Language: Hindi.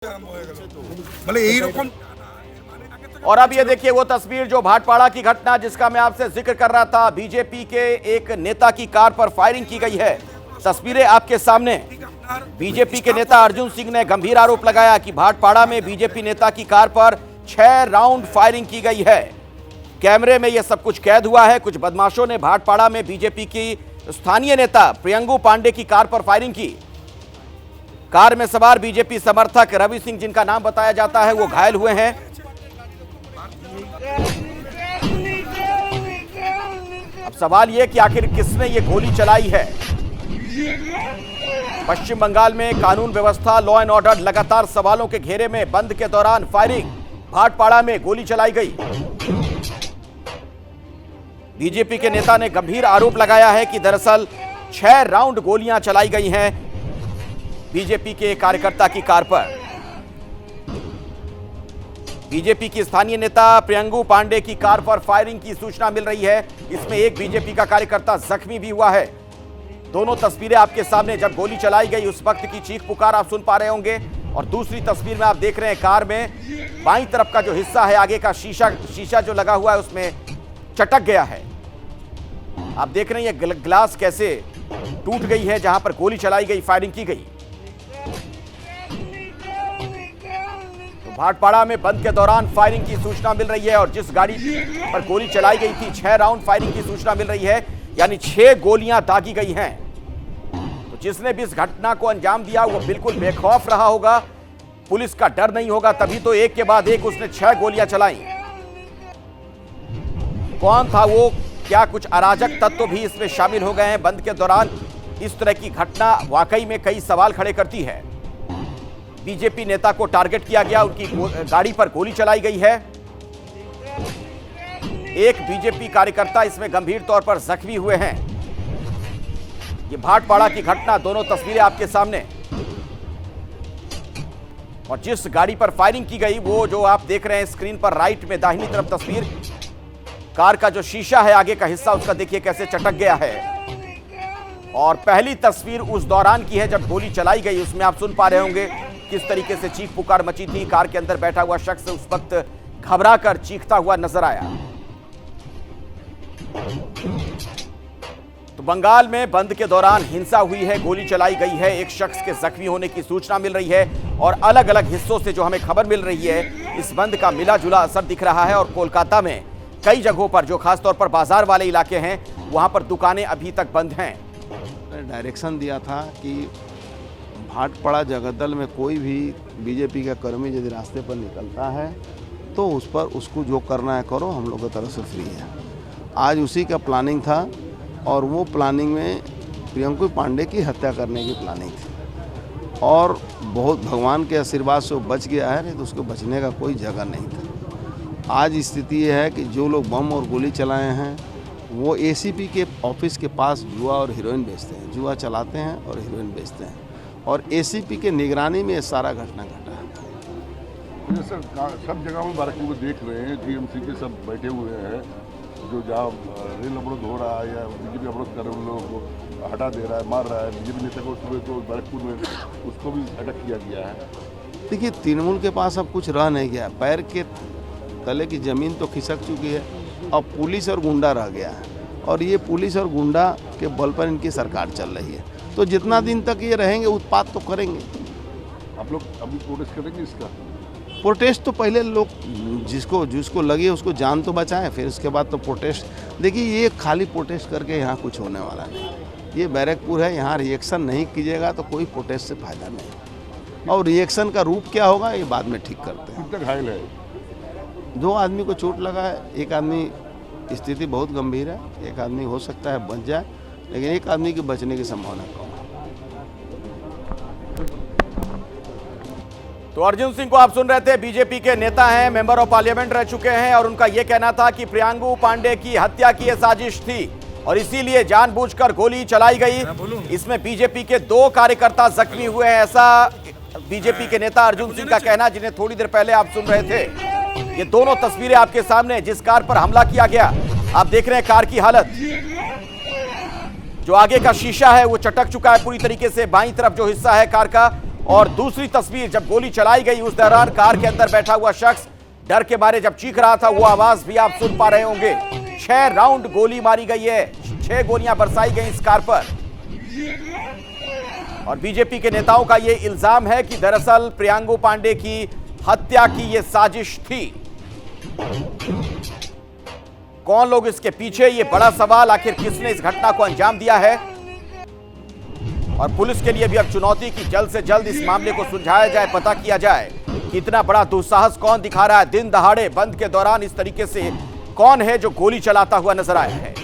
और अब ये देखिए वो तस्वीर जो भाटपाड़ा की घटना जिसका मैं आपसे जिक्र कर रहा था। बीजेपी के एक नेता की कार पर फायरिंग की गई है। तस्वीरें आपके सामने। बीजेपी के नेता अर्जुन सिंह ने गंभीर आरोप लगाया कि भाटपाड़ा में बीजेपी नेता की कार पर 6 राउंड फायरिंग की गई है। कैमरे में यह सब कुछ कैद हुआ है। कुछ बदमाशों ने भाटपाड़ा में बीजेपी की स्थानीय नेता प्रियंगू पांडे की कार पर फायरिंग की। कार में सवार बीजेपी समर्थक रवि सिंह, जिनका नाम बताया जाता है, वो घायल हुए हैं। अब सवाल यह कि आखिर किसने ये गोली चलाई है। पश्चिम बंगाल में कानून व्यवस्था, लॉ एंड ऑर्डर लगातार सवालों के घेरे में। बंद के दौरान फायरिंग, भाटपाड़ा में गोली चलाई गई। बीजेपी के नेता ने गंभीर आरोप लगाया है कि दरअसल 6 राउंड गोलियां चलाई गई हैं बीजेपी के कार्यकर्ता की कार पर। बीजेपी की स्थानीय नेता प्रियंगू पांडे की कार पर फायरिंग की सूचना मिल रही है। इसमें एक बीजेपी का कार्यकर्ता जख्मी भी हुआ है। दोनों तस्वीरें आपके सामने। जब गोली चलाई गई उस वक्त की चीख पुकार आप सुन पा रहे होंगे। और दूसरी तस्वीर में आप देख रहे हैं कार में बाईं तरफ का जो हिस्सा है, आगे का शीशा जो लगा हुआ है उसमें चटक गया है। आप देख रहे हैं ये ग्लास कैसे टूट गई है जहां पर गोली चलाई गई, फायरिंग की गई। भाटपाड़ा में बंद के दौरान फायरिंग की सूचना मिल रही है और जिस गाड़ी पर गोली चलाई गई थी 6 राउंड फायरिंग की सूचना मिल रही है, यानी 6 गोलियां दागी गई हैं। तो जिसने भी इस घटना को अंजाम दिया वो बिल्कुल बेखौफ रहा होगा, पुलिस का डर नहीं होगा, तभी तो एक के बाद एक उसने 6 गोलियां चलाई। कौन था वो, क्या कुछ अराजक तत्व भी इसमें शामिल हो गए हैं? बंद के दौरान इस तरह की घटना वाकई में कई सवाल खड़े करती है। बीजेपी नेता को टारगेट किया गया, उनकी गाड़ी पर गोली चलाई गई है। एक बीजेपी कार्यकर्ता इसमें गंभीर तौर पर जख्मी हुए हैं। ये भाटपाड़ा की घटना, दोनों तस्वीरें आपके सामने। और जिस गाड़ी पर फायरिंग की गई वो जो आप देख रहे हैं स्क्रीन पर राइट में दाहिनी तरफ तस्वीर, कार का जो शीशा है आगे का हिस्सा उसका देखिए कैसे चटक गया है। और पहली तस्वीर उस दौरान की है जब गोली चलाई गई। उसमें आप सुन पा रहे होंगे किस तरीके से चीख पुकार मची थी। कार के अंदर बैठा हुआ शख्स उस वक्त घबरा कर चीखता हुआ नजर आया। तो बंगाल में बंद के दौरान हिंसा हुई है, गोली चलाई गई है, एक शख्स के जख्मी होने की सूचना मिल रही है। और अलग अलग हिस्सों से जो हमें खबर मिल रही है, इस बंद का मिला जुला असर दिख रहा है। और कोलकाता में कई जगहों पर जो खासतौर पर बाजार वाले इलाके हैं वहां पर दुकानें अभी तक बंद हैं। डायरेक्शन दिया था कि भाटपाड़ा जगदल में कोई भी बीजेपी का कर्मी यदि रास्ते पर निकलता है तो उस पर उसको जो करना है करो, हम लोग की तरफ से फ्री है। आज उसी का प्लानिंग था और वो प्लानिंग में प्रियंकू पांडे की हत्या करने की प्लानिंग थी। और बहुत भगवान के आशीर्वाद से वो बच गया है, नहीं तो उसको बचने का कोई जगह नहीं था। आज स्थिति ये है कि जो लोग बम और गोली चलाए हैं वो एसीपी के ऑफिस के पास जुआ और हीरोइन बेचते हैं, जुआ चलाते हैं और हीरोइन बेचते हैं। और एसीपी के निगरानी में ये सारा घटना घटा है। सर सब जगह में बारह को देख रहे हैं, जीएमसी के सब बैठे हुए हैं, जो जहाँ रेल अवरोध हो रहा है या बीजेपी अवरोध कर रहे हैं उन लोगों को हटा दे रहा है, मार रहा है। बीजेपी नेता को सुबह तो बैरकपुर में उसको भी अटक किया गया है। देखिए, तृणमूल के पास अब कुछ रह नहीं गया, पैर के तले की ज़मीन तो खिसक चुकी है। अब पुलिस और गुंडा रह गया है और ये पुलिस और गुंडा के बल पर इनकी सरकार चल रही है। तो जितना दिन तक ये रहेंगे उत्पात तो करेंगे। आप लोग अभी प्रोटेस्ट करेंगे इसका? प्रोटेस्ट तो पहले लोग जिसको लगे उसको जान तो बचाएं, फिर उसके बाद तो प्रोटेस्ट। देखिए, ये खाली प्रोटेस्ट करके यहाँ कुछ होने वाला नहीं। ये बैरकपुर है, यहाँ रिएक्शन नहीं कीजिएगा तो कोई प्रोटेस्ट से फायदा नहीं। और रिएक्शन का रूप क्या होगा ये बाद में ठीक करते हैं। कितना घायल है? 2 आदमी को चोट लगा है, एक आदमी स्थिति बहुत गंभीर है, एक आदमी हो सकता है बच जाए, लेकिन एक आदमी के बचने की संभावना कम है। तो अर्जुन सिंह को आप सुन रहे थे, बीजेपी के नेता हैं, मेंबर ऑफ पार्लियामेंट रह चुके हैं और उनका यह कहना था कि प्रियंकू पांडे की हत्या की यह साजिश थी और इसीलिए जानबूझकर गोली चलाई गई। इसमें बीजेपी के 2 कार्यकर्ता जख्मी हुए हैं, ऐसा बीजेपी के नेता अर्जुन सिंह का कहना, जिन्हें थोड़ी देर पहले आप सुन रहे थे। ये दोनों तस्वीरें आपके सामने, जिस कार पर हमला किया गया आप देख रहे हैं कार की हालत। जो आगे का शीशा है वो चटक चुका है पूरी तरीके से, बाईं तरफ जो हिस्सा है कार का, और दूसरी तस्वीर, जब गोली चलाई गई उस दौरान कार के अंदर बैठा हुआ शख्स डर के मारे जब चीख रहा था, वो आवाज भी आप सुन पा रहे होंगे। 6 राउंड गोली मारी गई है, 6 गोलियां बरसाई गई इस कार पर। और बीजेपी के नेताओं का यह इल्जाम है कि दरअसल प्रियांगु पांडे की हत्या की यह साजिश थी। कौन लोग इसके पीछे, ये बड़ा सवाल। आखिर किसने इस घटना को अंजाम दिया है? और पुलिस के लिए भी अब चुनौती की जल्द से जल्द इस मामले को सुलझाया जाए, पता किया जाए कि इतना बड़ा दुस्साहस कौन दिखा रहा है। दिन दहाड़े बंद के दौरान इस तरीके से कौन है जो गोली चलाता हुआ नजर आया है।